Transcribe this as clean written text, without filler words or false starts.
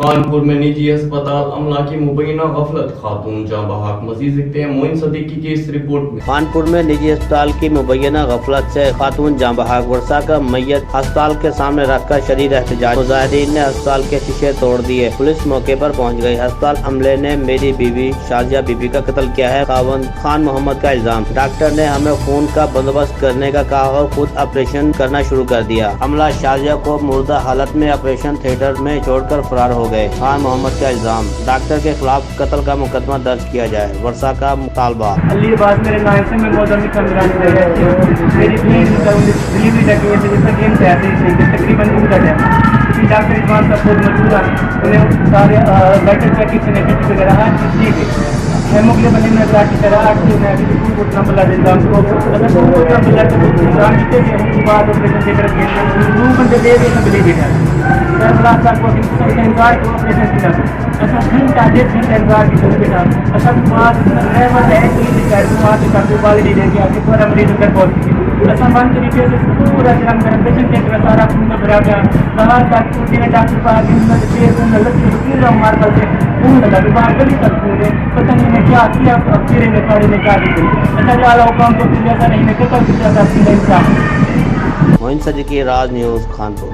कानपुर में निजी अस्पताल अमला की मुबैना गफलत, खातून जाँ बहक। मजीद देखते हैं मोइन सदीकी की इस रिपोर्ट में। कानपुर में निजी अस्पताल की मुबैना गफलत से खातून जाँ बहक। वर्षा का मैयत अस्पताल के सामने रखकर शदीद एहतजाज। मुजाहिदीन ने अस्पताल के शीशे तोड़ दिए। पुलिस मौके पर पहुंच गई। अस्पताल अमले ने मेरी बीवी शाजिया बीबी का कत्ल किया है, खान मोहम्मद का इल्जाम। डॉक्टर ने हमें खून का बंदोबस्त करने का कहा और खुद ऑपरेशन करना शुरू कर दिया। अमला शाजिया को मुर्दा हालत में ऑपरेशन थिएटर में छोड़कर फरार हो गए। खान मोहम्मद का इल्जाम। डॉक्टर के खिलाफ कत्ल का मुकदमा दर्ज किया जाए। वर्षा का मुतालबा। अलीबाद मेरे नाम से मैं मौजूद मेरी डिलीवरी लगी है जिसका गेम तैयार तकरीबन उनका टाइम डॉक्टर इस्मान साहब खुद मौजूद है। उन्हें सारे बैठक चेक की वगैरह ठीक है। हेमोग्लोबिन में ब्लड की तरह उतना बल्ला इंतजाम उतना बल्ला इंतजाम के बाद ऑपरेशन थिएटर के 2 घंटे दे डिलीवरी है। मैं बड़ा साल को इंतजार को ऑपरेशन किया ऐसा घंटा 1.5 घंटा इंतजार की जरूरत है। ऐसा बात ड्राइवर है कि वहाँ से काफी बाली लेके आके पूरा मरीज अंदर पहुँच गई। ऐसा मन तरीके से पूरा जन्म कर ऑपरेशन थिएटर सारा खून में भरा गया। बाहर तक डॉक्टर पास मार करते खून लगा बाहर गली तक खून है। पता नहीं क्या किया अब फिर ने सारे ने क्या दी ऐसा ज्यादा हुकाम को जैसा नहीं कतल किया था। मोइन सदीकी, राज न्यूज़, कानपुर।